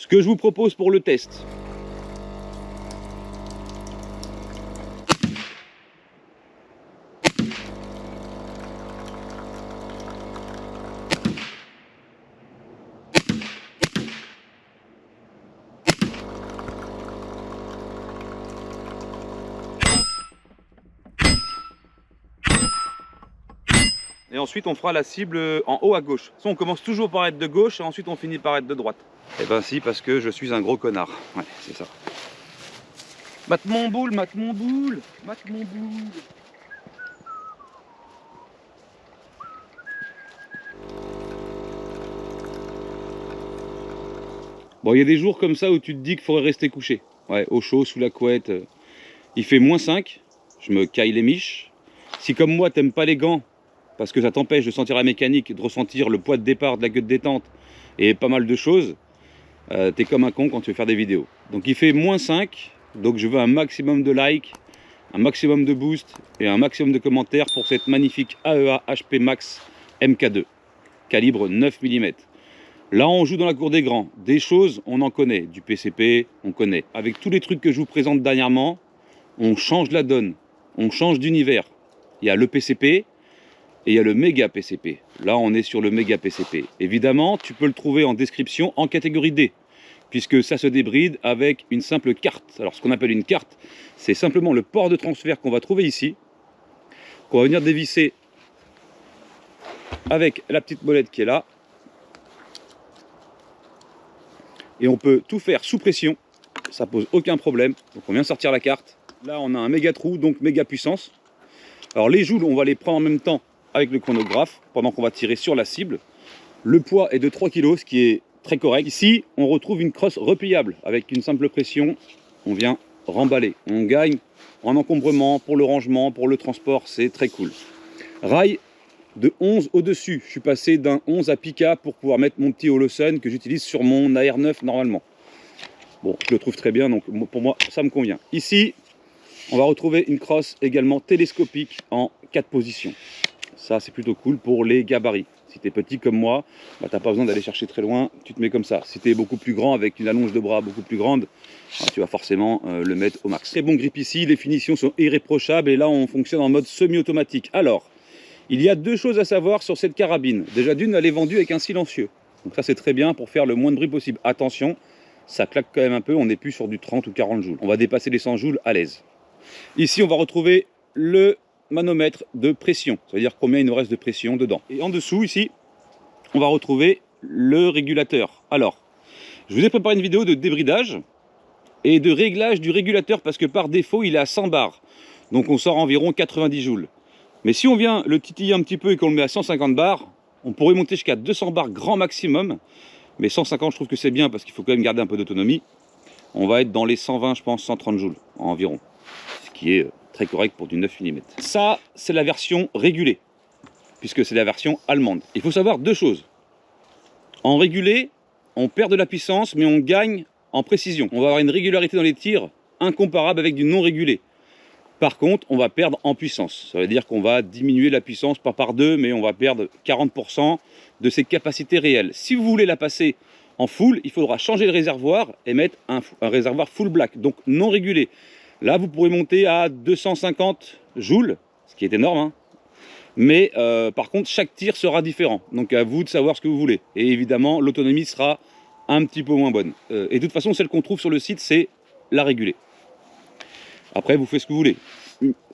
Ce que je vous propose pour le test, et ensuite on fera la cible en haut à gauche. Ça, on commence toujours par être de gauche et ensuite on finit par être de droite. Et ben si, parce que je suis un gros connard. Ouais, c'est ça. Mate mon boule, mate mon boule, mate mon boule. Bon, il y a des jours comme ça où tu te dis qu'il faudrait rester couché. Ouais, au chaud, sous la couette. Il fait -5, je me caille les miches. Si comme moi, t'aimes pas les gants, parce que ça t'empêche de sentir la mécanique, de ressentir le poids de départ, de la queue de détente et pas mal de choses, t'es comme un con quand tu veux faire des vidéos. Donc il fait -5, donc je veux un maximum de likes, un maximum de boost et un maximum de commentaires pour cette magnifique AEA HP Max MK2, calibre 9 mm. Là, on joue dans la cour des grands. Des choses, on en connaît. Du PCP, on connaît. Avec tous les trucs que je vous présente dernièrement, on change la donne. On change d'univers. Il y a le PCP et il y a le méga PCP. Là, on est sur le méga PCP. Évidemment, tu peux le trouver en description en catégorie D, puisque ça se débride avec une simple carte. Alors, ce qu'on appelle une carte, c'est simplement le port de transfert qu'on va trouver ici, qu'on va venir dévisser avec la petite molette qui est là. Et on peut tout faire sous pression, ça pose aucun problème. Donc on vient sortir la carte. Là on a un méga trou, donc méga puissance. Alors les joules, on va les prendre en même temps avec le chronographe, pendant qu'on va tirer sur la cible. Le poids est de 3 kg, ce qui est très correct. Ici, on retrouve une crosse repliable. Avec une simple pression, on vient remballer. On gagne en encombrement, pour le rangement, pour le transport, c'est très cool. Rail de 11 au-dessus. Je suis passé d'un 11 à Pika pour pouvoir mettre mon petit Holosun que j'utilise sur mon AR9 normalement. Bon, je le trouve très bien, donc pour moi, ça me convient. Ici, on va retrouver une crosse également télescopique en 4 positions. Ça, c'est plutôt cool pour les gabarits. Si tu es petit comme moi, bah, tu n'as pas besoin d'aller chercher très loin, tu te mets comme ça. Si tu es beaucoup plus grand, avec une allonge de bras beaucoup plus grande, bah, tu vas forcément le mettre au max. Très bon grip ici, les finitions sont irréprochables et là, on fonctionne en mode semi-automatique. Alors, il y a 2 choses à savoir sur cette carabine. Déjà d'une, elle est vendue avec un silencieux. Donc ça c'est très bien pour faire le moins de bruit possible. Attention, ça claque quand même un peu, on n'est plus sur du 30 ou 40 joules. On va dépasser les 100 joules à l'aise. Ici on va retrouver le manomètre de pression. Ça veut dire combien il nous reste de pression dedans. Et en dessous ici, on va retrouver le régulateur. Alors, je vous ai préparé une vidéo de débridage et de réglage du régulateur parce que par défaut il est à 100 bars. Donc on sort environ 90 joules. Mais si on vient le titiller un petit peu et qu'on le met à 150 bars, on pourrait monter jusqu'à 200 bars grand maximum. Mais 150, je trouve que c'est bien parce qu'il faut quand même garder un peu d'autonomie. On va être dans les 120, je pense, 130 joules environ. Ce qui est très correct pour du 9 mm. Ça, c'est la version régulée, puisque c'est la version allemande. Il faut savoir 2 choses. En régulé, on perd de la puissance, mais on gagne en précision. On va avoir une régularité dans les tirs incomparable avec du non régulé. Par contre, on va perdre en puissance. Ça veut dire qu'on va diminuer la puissance, pas par 2, mais on va perdre 40% de ses capacités réelles. Si vous voulez la passer en full, il faudra changer le réservoir et mettre un réservoir full black, donc non régulé. Là, vous pourrez monter à 250 joules, ce qui est énorme, hein. Mais par contre, chaque tir sera différent. Donc à vous de savoir ce que vous voulez. Et évidemment, l'autonomie sera un petit peu moins bonne. Et de toute façon, celle qu'on trouve sur le site, c'est la régulée. Après, vous faites ce que vous voulez.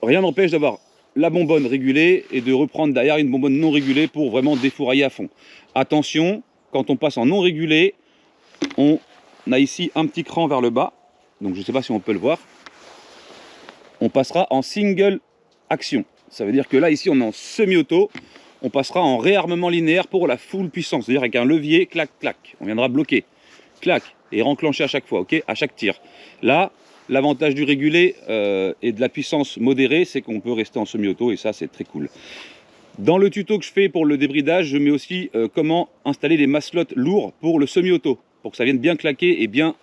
Rien n'empêche d'avoir la bonbonne régulée et de reprendre derrière une bonbonne non régulée pour vraiment défourailler à fond. Attention, quand on passe en non régulé, on a ici un petit cran vers le bas. Donc je ne sais pas si on peut le voir. On passera en single action. Ça veut dire que là, ici, on est en semi-auto. On passera en réarmement linéaire pour la full puissance. C'est-à-dire avec un levier, clac, clac. On viendra bloquer, clac, et renclencher à chaque fois, ok, à chaque tir. Là, l'avantage du régulé et de la puissance modérée, c'est qu'on peut rester en semi-auto et ça, c'est très cool. Dans le tuto que je fais pour le débridage, je mets aussi comment installer les maslottes lourds pour le semi-auto, pour que ça vienne bien claquer et bien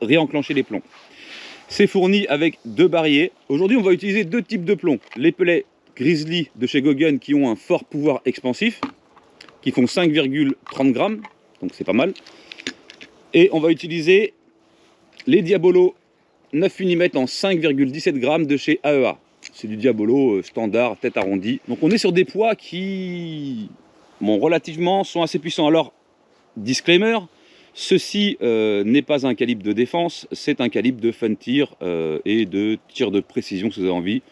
réenclencher les plombs. C'est fourni avec 2 barillet. Aujourd'hui, on va utiliser 2 types de plombs. Les pellets Grizzly de chez Gogun qui ont un fort pouvoir expansif, qui font 5,30 grammes, donc c'est pas mal. Et on va utiliser les Diabolo 9 mm en 5,17 grammes de chez AEA. C'est du Diabolo standard, tête arrondie. Donc on est sur des poids qui, bon, relativement, sont assez puissants. Alors, disclaimer, ceci n'est pas un calibre de défense, c'est un calibre de fun tir et de tir de précision si vous avez envie.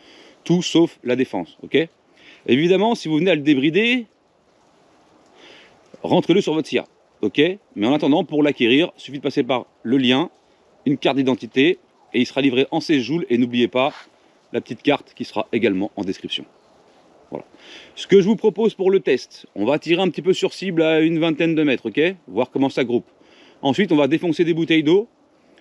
Tout sauf la défense, ok? Évidemment, si vous venez à le débrider, rentrez-le sur votre tir, ok? Mais en attendant, pour l'acquérir, il suffit de passer par le lien, une carte d'identité, et il sera livré en 16 joules. Et n'oubliez pas la petite carte qui sera également en description. Voilà. Ce que je vous propose pour le test, on va tirer un petit peu sur cible à une vingtaine de mètres, ok? Voir comment ça groupe. Ensuite, on va défoncer des bouteilles d'eau.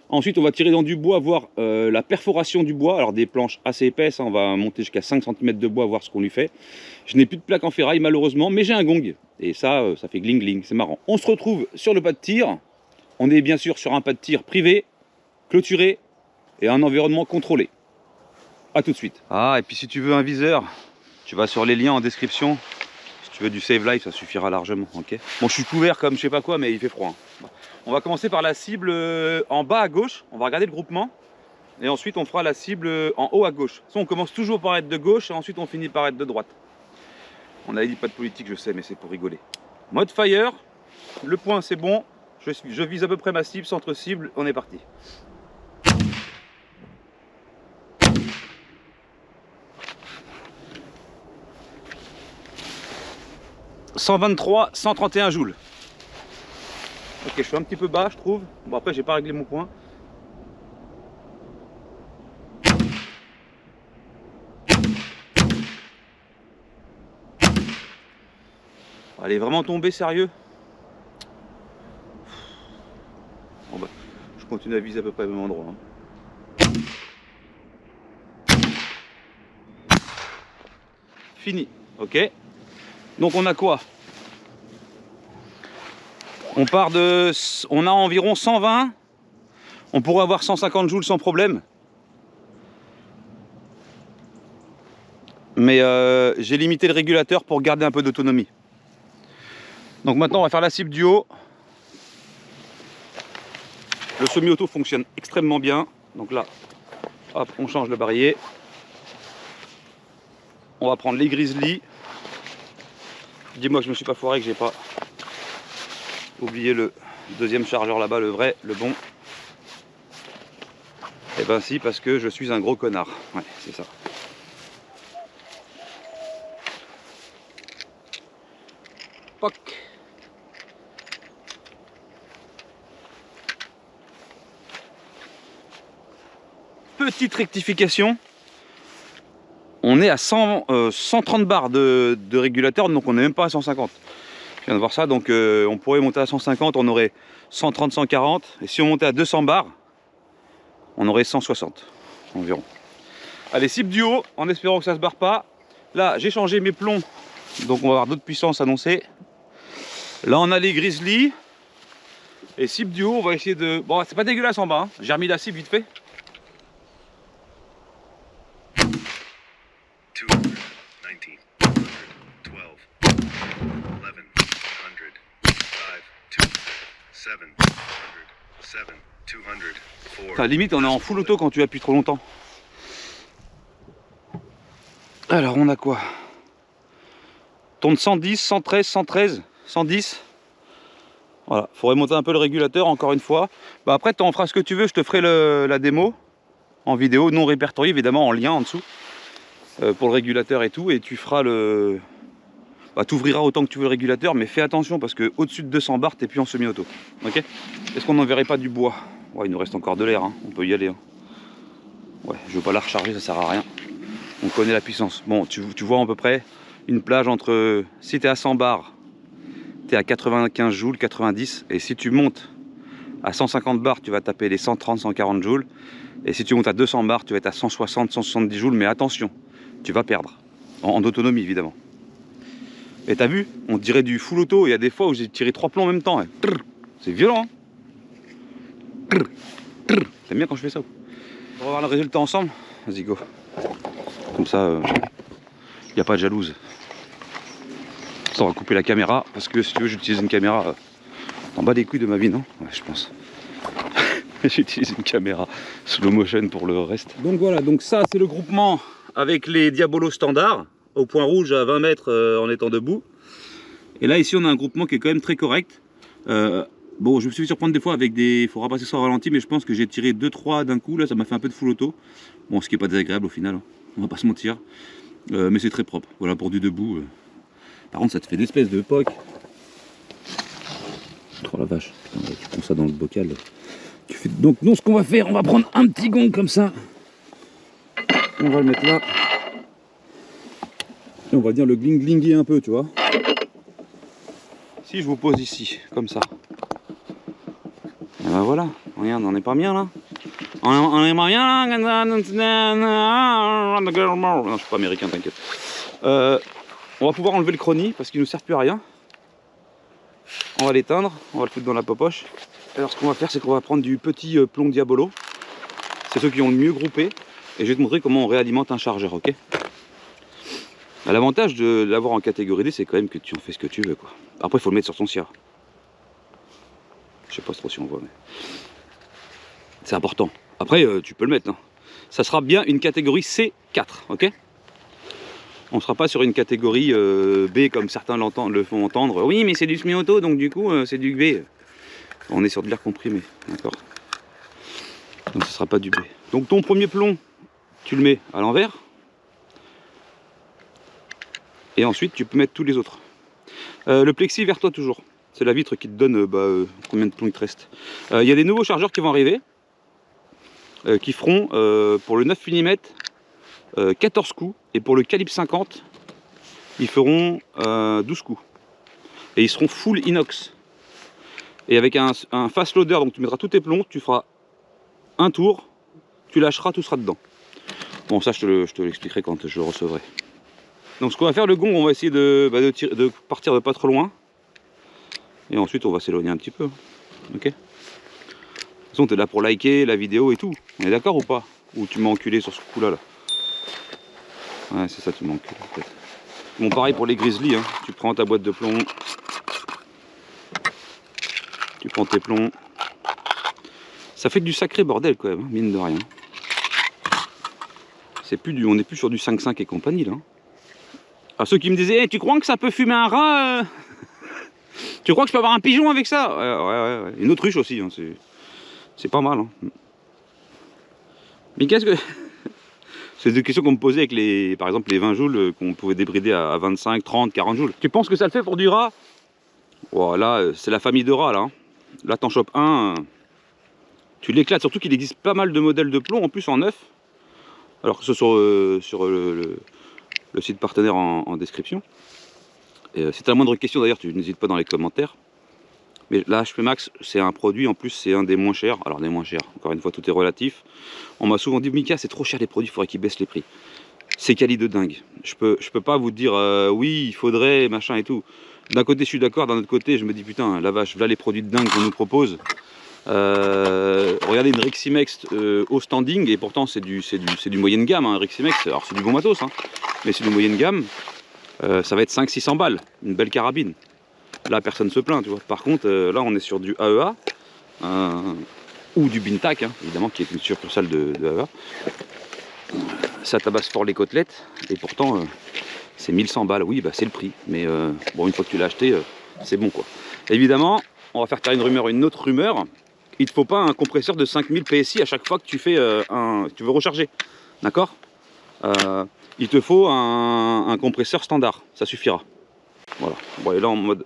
Ensuite, on va tirer dans du bois, voir la perforation du bois. Alors des planches assez épaisses, hein, on va monter jusqu'à 5 cm de bois, voir ce qu'on lui fait. Je n'ai plus de plaque en ferraille malheureusement, mais j'ai un gong. Et ça, ça fait gling gling, c'est marrant. On se retrouve sur le pas de tir. On est bien sûr sur un pas de tir privé, clôturé et un environnement contrôlé. A tout de suite. Ah, et puis si tu veux un viseur, tu vas sur les liens en description. Si tu veux du save life, ça suffira largement, ok? Bon, je suis couvert comme je sais pas quoi, mais il fait froid. Hein. On va commencer par la cible en bas à gauche. On va regarder le groupement. Et ensuite, on fera la cible en haut à gauche. Ça, on commence toujours par être de gauche et ensuite on finit par être de droite. On avait dit pas de politique, je sais, mais c'est pour rigoler. Mode fire. Le point, c'est bon. Je vise à peu près ma cible, centre cible. On est parti. 123, 131 joules. Ok, je suis un petit peu bas, je trouve. Bon, après, j'ai pas réglé mon point. Elle est vraiment tombée, sérieux. Bon, bah, je continue à viser à peu près au même endroit. Hein. Fini, ok. Donc on a quoi? On part de... On a environ 120. On pourrait avoir 150 joules sans problème. Mais j'ai limité le régulateur pour garder un peu d'autonomie. Donc maintenant on va faire la cible du haut. Le semi-auto fonctionne extrêmement bien. Donc là, hop, on change le barillet. On va prendre les Grizzly. Dis-moi que je me suis pas foiré, que j'ai pas oublié le deuxième chargeur là-bas, le vrai, le bon. Et ben si, parce que je suis un gros connard. Ouais, c'est ça. Poc. Petite rectification. On est à 130 bars de régulateur, donc on n'est même pas à 150. Je viens de voir ça, donc on pourrait monter à 150, on aurait 130, 140. Et si on montait à 200 bars, on aurait 160 environ. Allez, cible du haut, en espérant que ça ne se barre pas. Là, j'ai changé mes plombs, donc on va avoir d'autres puissances annoncées. Là, on a les Grizzly. Et cible du haut, on va essayer de... Bon, c'est pas dégueulasse en bas, hein. J'ai remis la cible vite fait. 200, limite on est en full auto quand tu appuies trop longtemps. Alors on a quoi? Tourne 110, 113, 113, 110. Voilà, faudrait monter un peu le régulateur encore une fois. Bah après tu en feras ce que tu veux, je te ferai la démo en vidéo non répertoriée, évidemment en lien en dessous pour le régulateur et tout, et tu feras le... Bah, tu ouvriras autant que tu veux le régulateur, mais fais attention parce que au-dessus de 200 bars, t'es plus en semi-auto. Ok? Est-ce qu'on n'enverrait pas du bois? Ouais, il nous reste encore de l'air, hein. On peut y aller. Hein. Ouais, je veux pas la recharger, ça sert à rien. On connaît la puissance. Bon, tu vois à peu près une plage entre... Si t'es à 100 bars, t'es à 95 joules, 90. Et si tu montes à 150 bars, tu vas taper les 130, 140 joules. Et si tu montes à 200 bars, tu vas être à 160, 170 joules. Mais attention, tu vas perdre. En autonomie, évidemment. Et t'as vu, on dirait du full auto. Il y a des fois où j'ai tiré 3 plombs en même temps. C'est violent. Hein. T'aimes bien quand je fais ça? On va voir le résultat ensemble. Vas-y, go. Comme ça, il n'y a pas de jalouse. Ça, on va couper la caméra. Parce que si tu veux, j'utilise une caméra. T'en bats les couilles de ma vie, non? Ouais, je pense. J'utilise une caméra slow motion pour le reste. Donc voilà, donc ça c'est le groupement avec les diabolos standards, au point rouge à 20 mètres en étant debout. Et là ici on a un groupement qui est quand même très correct. Bon, je me suis fait surprendre des fois avec des... Il faudra passer ça au ralenti, mais je pense que j'ai tiré 2-3 d'un coup, là ça m'a fait un peu de full auto. Bon, ce qui n'est pas désagréable au final, hein. On va pas se mentir. Mais c'est très propre, voilà, pour du debout. Par contre ça te fait des espèces de pocs. Oh la vache, putain, tu prends ça dans le bocal. Tu fais... Donc nous ce qu'on va faire, on va prendre un petit gong comme ça. On va le mettre là. Et on va venir le gling-glinguer un peu, tu vois. Si je vous pose ici, comme ça. Et ben voilà, regarde, on n'est pas bien là. On est pas bien là. Non, je suis pas américain, t'inquiète. On va pouvoir enlever le chrony parce qu'il ne nous sert plus à rien. On va l'éteindre, on va le foutre dans la popoche. Alors ce qu'on va faire, c'est qu'on va prendre du petit plomb Diabolo. C'est ceux qui ont le mieux groupé. Et je vais te montrer comment on réalimente un chargeur, ok? L'avantage de l'avoir en catégorie D, c'est quand même que tu en fais ce que tu veux, quoi. Après, il faut le mettre sur ton SIA. Je sais pas trop si on voit, mais c'est important. Après, tu peux le mettre, hein. Ça sera bien une catégorie C4, ok? On ne sera pas sur une catégorie B comme certains le font entendre. Oui, mais c'est du semi-auto, donc du coup, c'est du B. On est sur de l'air comprimé, d'accord? Donc ce sera pas du B. Donc ton premier plomb, tu le mets à l'envers. Et ensuite, tu peux mettre tous les autres. Le plexi vers toi toujours. C'est la vitre qui te donne combien de plombs il te reste. Il y a des nouveaux chargeurs qui vont arriver. Qui feront pour le 9 mm 14 coups. Et pour le calibre 50, ils feront 12 coups. Et ils seront full inox. Et avec un fast loader, donc tu mettras tous tes plombs, tu feras un tour, tu lâcheras, tout sera dedans. Bon, ça je te l'expliquerai quand je le recevrai. Donc ce qu'on va faire, le gong, on va essayer de partir de pas trop loin. Et ensuite on va s'éloigner un petit peu. Ok? De toute façon, tu es là pour liker la vidéo et tout. On est d'accord ou pas? Ou tu m'as enculé sur ce coup-là là. Ouais, c'est ça, tu m'as enculé en fait. Bon, pareil pour les grizzlies, hein. Tu prends ta boîte de plomb. Tu prends tes plombs. Ça fait du sacré bordel quand même, hein, mine de rien. On n'est plus sur du 5.5 et compagnie là. À ceux qui me disaient, hey, tu crois que ça peut fumer un rat Tu crois que je peux avoir un pigeon avec ça? Ouais. Une autruche aussi, hein. C'est pas mal. Hein. Mais qu'est-ce que... C'est des questions qu'on me posait avec par exemple les 20 joules qu'on pouvait débrider à 25, 30, 40 joules. Tu penses que ça le fait pour du rat? Voilà, c'est la famille de rats là. Hein. Là t'en chopes un, tu l'éclates. Surtout qu'il existe pas mal de modèles de plomb en plus en neuf. Alors que ce soit sur le site partenaire en description. Si tu as la moindre question d'ailleurs, tu n'hésites pas dans les commentaires. Mais la HP Max, c'est un produit, en plus c'est un des moins chers. Alors des moins chers, encore une fois tout est relatif. On m'a souvent dit, Mika, c'est trop cher les produits, il faudrait qu'ils baissent les prix. C'est quali de dingue. Je peux pas vous dire, oui, il faudrait, machin et tout. D'un côté je suis d'accord, d'un autre côté je me dis, putain, la vache, voilà les produits de dingue qu'on nous propose. Regardez une Reximex au standing, et pourtant c'est du moyenne gamme, hein, Reximex, alors c'est du bon matos, hein, mais c'est du moyenne gamme, ça va être 500-600 balles, une belle carabine. Là personne se plaint, tu vois. Par contre, là on est sur du AEA, ou du Bintac, hein, évidemment, qui est une succursale de AEA. Ça tabasse fort les côtelettes, et pourtant c'est 1100 balles, oui, bah, c'est le prix, mais bon, une fois que tu l'as acheté, c'est bon quoi. Évidemment, on va faire taire une autre rumeur. Il ne te faut pas un compresseur de 5000 PSI à chaque fois que tu fais tu veux recharger, d'accord? Il te faut un compresseur standard, ça suffira. Voilà, bon, et là en mode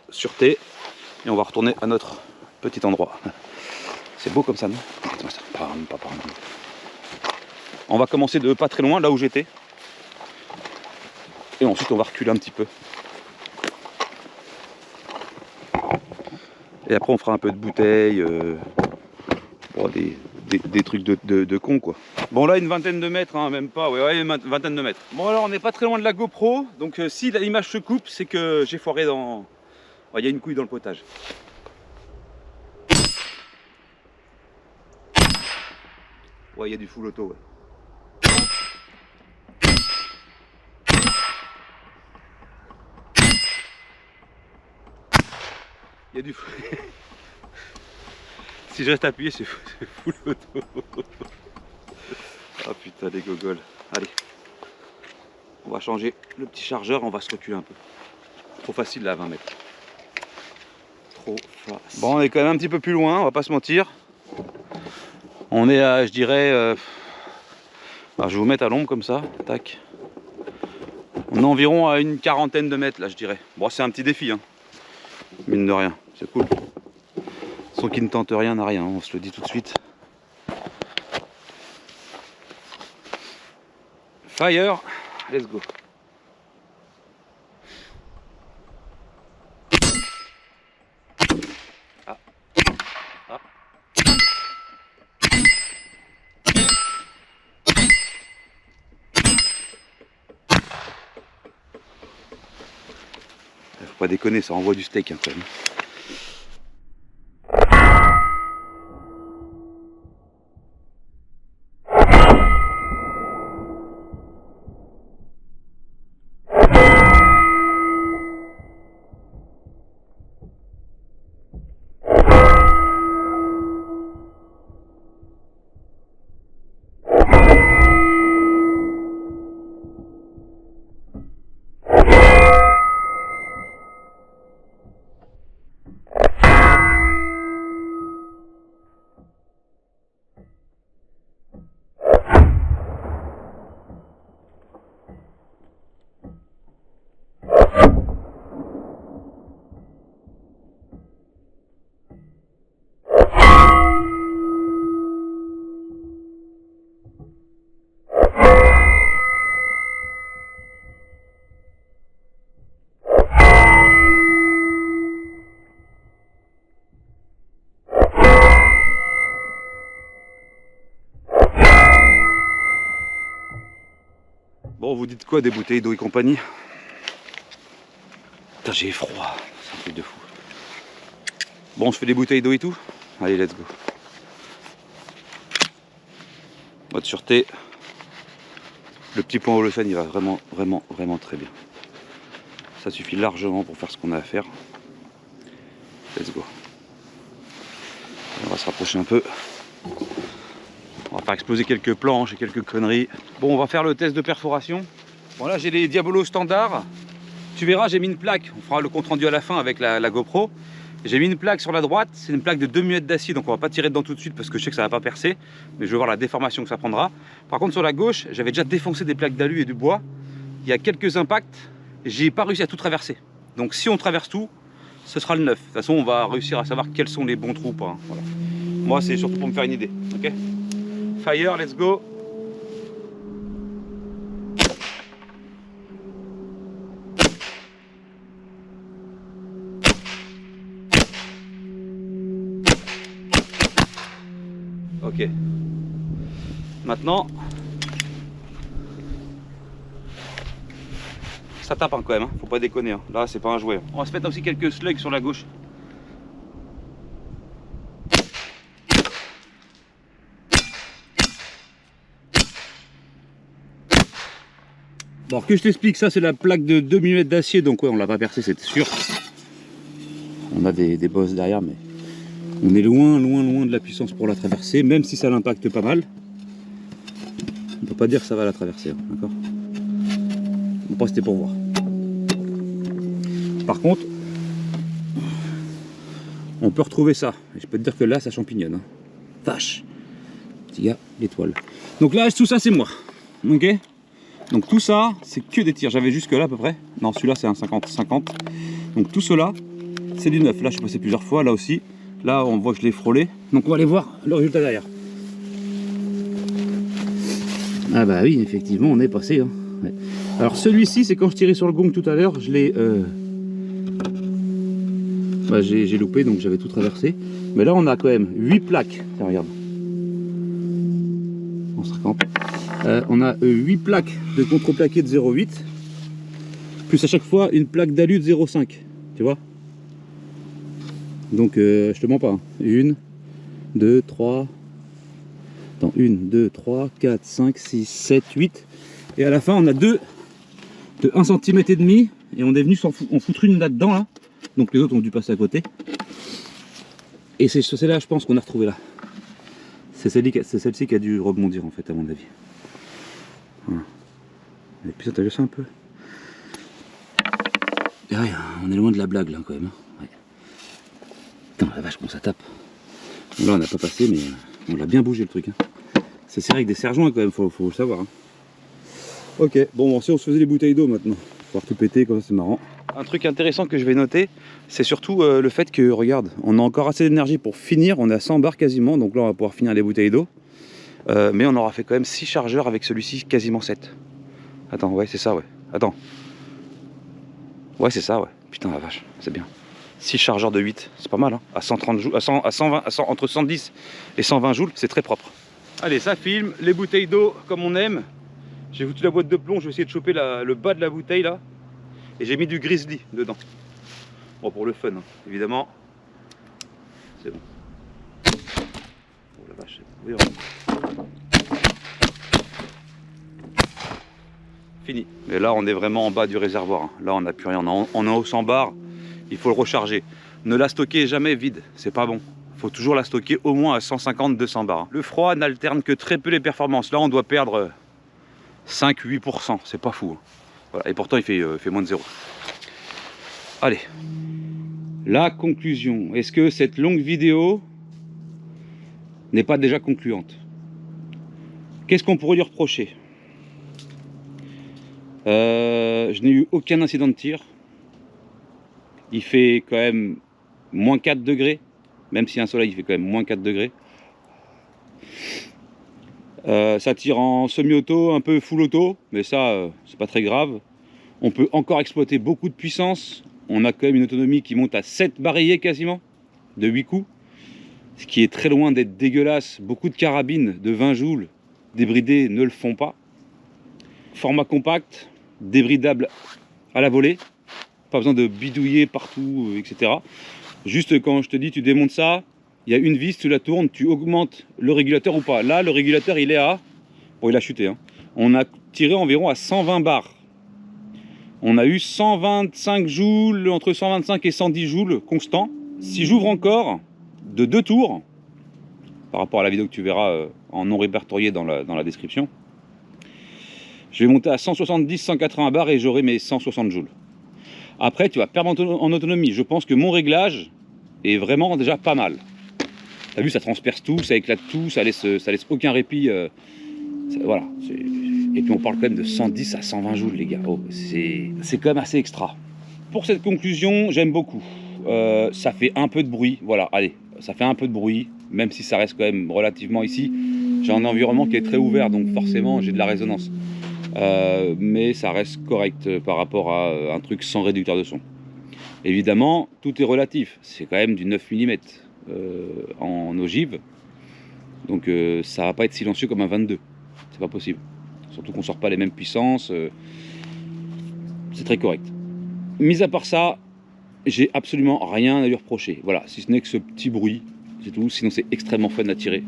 sûreté, et on va retourner à notre petit endroit. C'est beau comme ça, non? On va commencer de pas très loin, là où j'étais, et ensuite on va reculer un petit peu. Et après on fera un peu de bouteilles, bon, des trucs de con quoi. Bon là une vingtaine de mètres, hein, même pas, ouais, une vingtaine de mètres. Bon alors on n'est pas très loin de la GoPro, donc si l'image se coupe, c'est que j'ai foiré dans... Il y a une couille dans le potage. Ouais, il y a du full auto, ouais. Il y a du... Si je reste appuyé, c'est fou le dos. Ah putain, les gogoles. Allez. On va changer le petit chargeur, on va se reculer un peu. Trop facile là à 20 mètres. Trop facile. Bon, on est quand même un petit peu plus loin, on va pas se mentir. On est à, je dirais... alors, je vais vous mettre à l'ombre comme ça. Tac. On est environ à une quarantaine de mètres là, je dirais. Bon, c'est un petit défi, hein. Mine de rien, c'est cool. Sans qui ne tente rien n'a rien, on se le dit tout de suite. Fire, let's go. Ah. Ah. Faut pas déconner, ça envoie du steak hein, quand même. Bon, vous dites quoi des bouteilles d'eau et compagnie? Putain, j'ai froid, c'est un truc de fou. Bon, je fais des bouteilles d'eau et tout. Allez, let's go. Mode sûreté. Le petit point holocène, il va vraiment très bien. Ça suffit largement pour faire ce qu'on a à faire. Let's go. On va se rapprocher un peu. On va faire exploser quelques planches et quelques conneries. Bon, on va faire le test de perforation. Bon, là, j'ai les Diabolo standards. Tu verras, j'ai mis une plaque. On fera le compte rendu à la fin avec la GoPro. J'ai mis une plaque sur la droite. C'est une plaque de 2 mm d'acier. Donc, on va pas tirer dedans tout de suite parce que je sais que ça va pas percer. Mais je vais voir la déformation que ça prendra. Par contre, sur la gauche, j'avais déjà défoncé des plaques d'alu et du bois. Il y a quelques impacts. J'ai pas réussi à tout traverser. Donc, si on traverse tout, ce sera le neuf. De toute façon, on va réussir à savoir quels sont les bons trous ou pas. Hein. Voilà. Moi, c'est surtout pour me faire une idée. Ok ? Fire, let's go. Ok. Maintenant, ça tape hein, quand même, hein. Faut pas déconner. Hein. Là, c'est pas un jouet. On va se mettre aussi quelques slugs sur la gauche. Bon, que je t'explique, ça c'est la plaque de 2 mm d'acier, donc ouais, on l'a pas percé, c'était sûr. On a des bosses derrière, mais on est loin de la puissance pour la traverser, même si ça l'impacte pas mal. On peut pas dire que ça va la traverser, hein, d'accord? On va pas c'était pour voir. Par contre, on peut retrouver ça. Et je peux te dire que là, ça champignonne. Hein. Vache! Petit gars, l'étoile. Donc là, tout ça, c'est moi. Ok? Donc tout ça, c'est que des tirs. J'avais jusque là à peu près. Non, celui-là, c'est un 50-50. Donc tout cela, c'est du neuf. Là, je suis passé plusieurs fois. Là aussi. Là, on voit que je l'ai frôlé. Donc on va aller voir le résultat derrière. Ah bah oui, effectivement, on est passé. Hein. Ouais. Alors celui-ci, c'est quand je tirais sur le gong tout à l'heure, je l'ai... Bah, j'ai loupé, donc j'avais tout traversé. Mais là, on a quand même 8 plaques. Tiens, regarde. En 50. On a 8 plaques de contreplaqué de 0,8. Plus à chaque fois, une plaque d'alu de 0,5. Tu vois? Donc, je te mens pas. 1, 2, 3... Attends, 1, 2, 3, 4, 5, 6, 7, 8. Et à la fin, on a deux de 1,5 cm. Et on est venu s'en foutre une là-dedans, là. Donc les autres ont dû passer à côté. Et c'est celle-là, je pense, qu'on a retrouvé là. C'est celle-ci qui a dû rebondir, en fait, à mon avis. Voilà. Et puis, t'as vu ça un peu? Et ouais, on est loin de la blague, là, quand même. Ouais. Putain, la vache, comment ça tape. Là, on n'a pas passé, mais on l'a bien bougé, le truc. Hein. C'est serré avec des serre-joints, quand même, faut le savoir. Hein. Ok, bon, si on se faisait les bouteilles d'eau, maintenant. Pouvoir tout péter, comme ça, c'est marrant. Un truc intéressant que je vais noter, c'est surtout le fait que, regarde, on a encore assez d'énergie pour finir, on est à 100 bars quasiment, donc là on va pouvoir finir les bouteilles d'eau. Mais on aura fait quand même 6 chargeurs avec celui-ci, quasiment 7. Attends, ouais, c'est ça, ouais. Attends. Ouais, c'est ça, ouais. Putain, la vache, c'est bien. 6 chargeurs de 8, c'est pas mal, hein. À 130 joules, entre 110 et 120 joules, c'est très propre. Allez, ça filme, les bouteilles d'eau comme on aime. J'ai foutu la boîte de plomb, je vais essayer de choper le bas de la bouteille là. Et j'ai mis du grizzly dedans. Bon, pour le fun, hein, évidemment. C'est bon. Oh la vache, oui, fini. Et là, on est vraiment en bas du réservoir. Hein. Là, on n'a plus rien. On est en haut 100 bars. Il faut le recharger. Ne la stocker jamais vide. C'est pas bon. Il faut toujours la stocker au moins à 150-200 bars. Hein. Le froid n'alterne que très peu les performances. Là, on doit perdre 5-8%. C'est pas fou. Hein. Voilà. Et pourtant, il fait moins de 0. Allez. La conclusion. Est-ce que cette longue vidéo n'est pas déjà concluante? Qu'est-ce qu'on pourrait lui reprocher? Je n'ai eu aucun incident de tir. Il fait quand même moins 4 degrés. Même si un soleil, il fait quand même moins 4 degrés. Ça tire en semi-auto, un peu full auto. Mais ça, c'est pas très grave. On peut encore exploiter beaucoup de puissance. On a quand même une autonomie qui monte à 7 barillet quasiment, de 8 coups. Ce qui est très loin d'être dégueulasse. Beaucoup de carabines de 20 joules débridées ne le font pas. Format compact, débridable à la volée. Pas besoin de bidouiller partout, etc. Juste quand je te dis tu démontes ça, il y a une vis, tu la tournes, tu augmentes le régulateur ou pas. Là, le régulateur, il est à... Bon, il a chuté. Hein. On a tiré environ à 120 bars. On a eu 125 joules, entre 125 et 110 joules constant. Si j'ouvre encore de 2 tours, par rapport à la vidéo que tu verras en non répertorié dans la description, je vais monter à 170-180 bars et j'aurai mes 160 joules. Après, tu vas perdre en autonomie. Je pense que mon réglage est vraiment déjà pas mal. T'as vu, ça transperce tout, ça éclate tout, ça laisse aucun répit. Voilà. Et puis on parle quand même de 110 à 120 joules, les gars. Oh, c'est quand même assez extra. Pour cette conclusion, j'aime beaucoup. Ça fait un peu de bruit. Voilà, allez, ça fait un peu de bruit, même si ça reste quand même relativement ici. J'ai un environnement qui est très ouvert, donc forcément j'ai de la résonance. Mais ça reste correct par rapport à un truc sans réducteur de son. Évidemment, tout est relatif. C'est quand même du 9 mm en ogive. Donc ça va pas être silencieux comme un 22. C'est pas possible. Surtout qu'on sort pas les mêmes puissances. C'est très correct. Mis à part ça, j'ai absolument rien à lui reprocher. Voilà, si ce n'est que ce petit bruit, c'est tout. Sinon c'est extrêmement fun à tirer.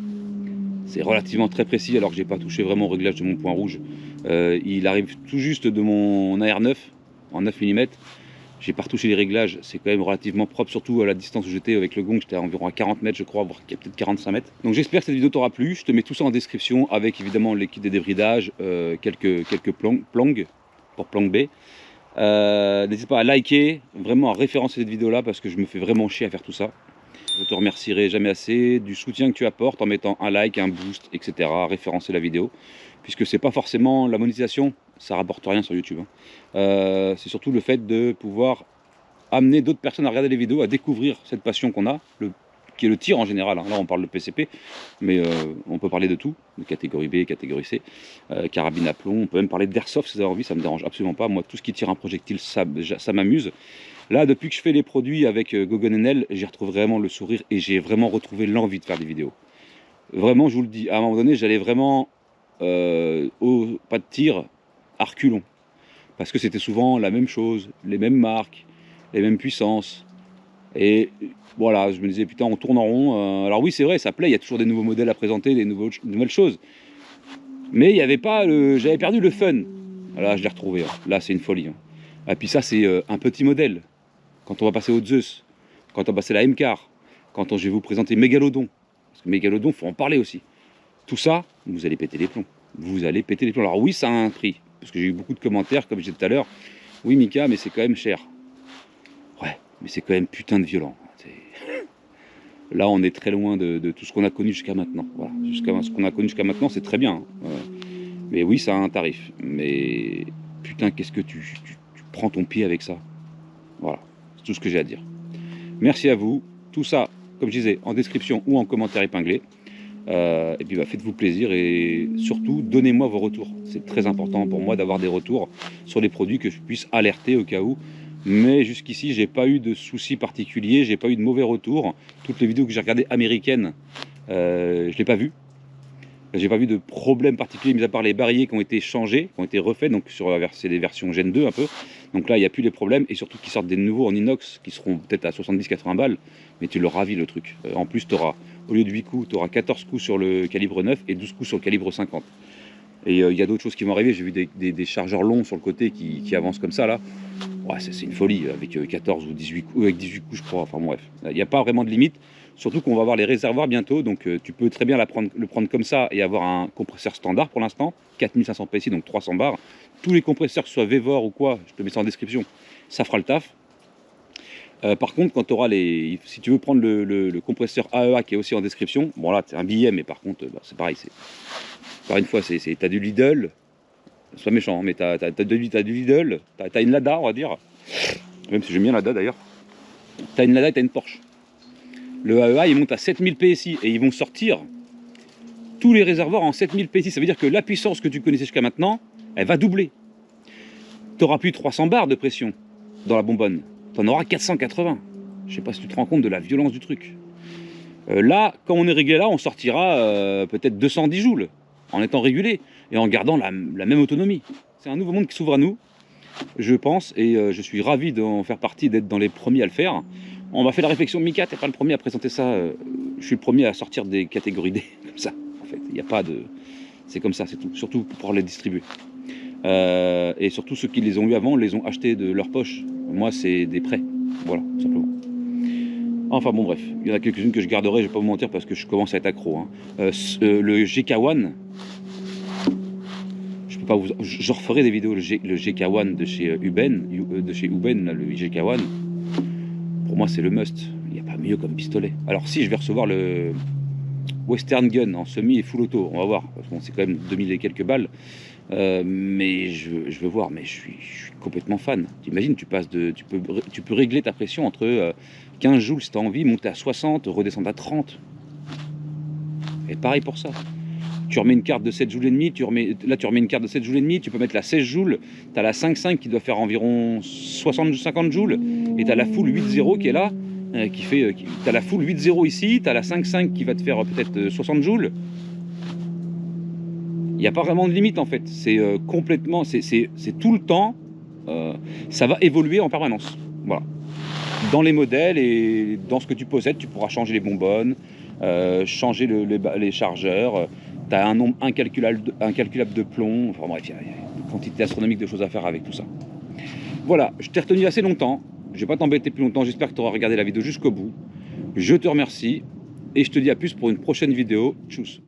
C'est relativement très précis alors que j'ai pas touché vraiment au réglage de mon point rouge. Il arrive tout juste de mon AR9 en 9 mm. J'ai pas retouché les réglages, c'est quand même relativement propre, surtout à la distance où j'étais avec le gong, j'étais à environ à 40 mètres je crois, voire peut-être 45 mètres. Donc j'espère que cette vidéo t'aura plu, je te mets tout ça en description avec évidemment les kits de débridage, quelques plongs pour plong B. N'hésite pas à liker, vraiment à référencer cette vidéo là parce que je me fais vraiment chier à faire tout ça. Je te remercierai jamais assez du soutien que tu apportes en mettant un like, un boost, etc. à référencer la vidéo. Puisque c'est pas forcément la monétisation, ça rapporte rien sur YouTube. Hein. C'est surtout le fait de pouvoir amener d'autres personnes à regarder les vidéos, à découvrir cette passion qu'on a, qui est le tir en général. Hein. Là on parle de PCP, mais on peut parler de tout, de catégorie B, catégorie C, carabine à plomb, on peut même parler d'airsoft si vous avez envie, ça me dérange absolument pas. Moi tout ce qui tire un projectile, ça m'amuse. Là, depuis que je fais les produits avec Gogon NL, j'y retrouve vraiment le sourire et j'ai vraiment retrouvé l'envie de faire des vidéos. Vraiment, je vous le dis, à un moment donné, j'allais vraiment au pas de tir à reculons. Parce que c'était souvent la même chose, les mêmes marques, les mêmes puissances. Et voilà, je me disais, putain, on tourne en rond. Alors oui, c'est vrai, ça plaît, il y a toujours des nouveaux modèles à présenter, des nouvelles choses. Mais il n'y avait pas j'avais perdu le fun. Là, je l'ai retrouvé. Hein. Là, c'est une folie. Hein. Et puis ça, c'est un petit modèle. Quand on va passer au Zeus, quand on va passer la MCAR, quand je vais vous présenter Mégalodon, parce que Mégalodon, il faut en parler aussi. Tout ça, vous allez péter les plombs. Vous allez péter les plombs. Alors oui, ça a un prix, parce que j'ai eu beaucoup de commentaires, comme je disais tout à l'heure. Oui, Mika, mais c'est quand même cher. Ouais, mais c'est quand même putain de violent. Là, on est très loin de tout ce qu'on a connu jusqu'à maintenant. Voilà. Ce qu'on a connu jusqu'à maintenant, c'est très bien. Mais oui, ça a un tarif. Mais putain, qu'est-ce que tu prends ton pied avec ça? Voilà, c'est tout ce que j'ai à dire. Merci à vous. Tout ça, comme je disais, en description ou en commentaire épinglé. Et puis faites-vous plaisir et surtout donnez-moi vos retours. C'est très important pour moi d'avoir des retours sur les produits que je puisse alerter au cas où. Mais jusqu'ici, j'ai pas eu de soucis particuliers, j'ai pas eu de mauvais retours. Toutes les vidéos que j'ai regardées américaines, je l'ai pas vu. J'ai pas vu de problème particulier, mis à part les barillet qui ont été changés, qui ont été refaits. Donc c'est des versions Gen 2 un peu. Donc là, il n'y a plus les problèmes et surtout qu'ils sortent des nouveaux en inox qui seront peut-être à 70-80 balles. Mais tu le ravis le truc. En plus, tu auras, au lieu de 8 coups, tu auras 14 coups sur le calibre 9 et 12 coups sur le calibre 50. Et il y a d'autres choses qui vont arriver. J'ai vu des chargeurs longs sur le côté qui avancent comme ça là. Ouais, c'est une folie avec 14 ou 18 coups, avec 18 coups je crois. Enfin bref, il n'y a pas vraiment de limite. Surtout qu'on va avoir les réservoirs bientôt. Donc tu peux très bien le prendre comme ça et avoir un compresseur standard pour l'instant. 4500 PSI, donc 300 bars. Tous les compresseurs, que ce soit Vevor ou quoi, je te mets ça en description, ça fera le taf. Par contre, quand tu auras si tu veux prendre le compresseur AEA qui est aussi en description, bon là, c'est un billet, mais par contre, c'est pareil. Encore une fois, t'as du Lidl, c'est pas méchant, mais t'as du Lidl, t'as une Lada, on va dire, même si j'aime bien Lada d'ailleurs. T'as une Lada et t'as une Porsche. Le AEA, il monte à 7000 PSI et ils vont sortir tous les réservoirs en 7000 PSI. Ça veut dire que la puissance que tu connaissais jusqu'à maintenant, elle va doubler. Tu n'auras plus 300 bars de pression dans la bonbonne. Tu en auras 480. Je sais pas si tu te rends compte de la violence du truc. Là, quand on est réglé là, on sortira peut-être 210 joules en étant régulé et en gardant la même autonomie. C'est un nouveau monde qui s'ouvre à nous, je pense, et je suis ravi d'en faire partie, d'être dans les premiers à le faire. On m'a fait la réflexion, Mika, t'es pas le premier à présenter ça. Je suis le premier à sortir des catégories D, comme ça. En fait, il n'y a pas de... C'est comme ça, c'est tout. Surtout pour pouvoir les distribuer. Et surtout ceux qui les ont eu avant les ont achetés de leur poche. Moi, c'est des prêts. Voilà, tout simplement. Enfin bon, bref. Il y en a quelques-unes que je garderai, je vais pas vous mentir, parce que je commence à être accro. Hein. Le GK1... Je referai des vidéos, le GK1 de chez Uben, là, le GK1. Pour moi, c'est le must. Il n'y a pas mieux comme pistolet. Alors si, je vais recevoir le Western Gun en semi et full auto. On va voir. Parce que bon, c'est quand même 2000 et quelques balles. Mais je veux voir. Mais je suis complètement fan. T'imagines, tu peux régler ta pression entre 15 joules si tu as envie, monter à 60, redescendre à 30. Et pareil pour ça. Tu remets une carte de 7 joules et demi, tu remets une carte de 7 joules et demi, tu peux mettre la 16 joules, tu as la 5.5 qui doit faire environ 50 joules, et tu as la full 8.0 qui est là, tu as la full 8.0 ici, tu as la 5.5 qui va te faire peut-être 60 joules. Il n'y a pas vraiment de limite en fait, c'est complètement, c'est tout le temps, ça va évoluer en permanence. Voilà. Dans les modèles et dans ce que tu possèdes, tu pourras changer les bonbonnes, changer les chargeurs. Tu as un nombre incalculable de plomb. Enfin bref, il y a une quantité astronomique de choses à faire avec tout ça. Voilà, je t'ai retenu assez longtemps. Je ne vais pas t'embêter plus longtemps. J'espère que tu auras regardé la vidéo jusqu'au bout. Je te remercie et je te dis à plus pour une prochaine vidéo. Tchuss.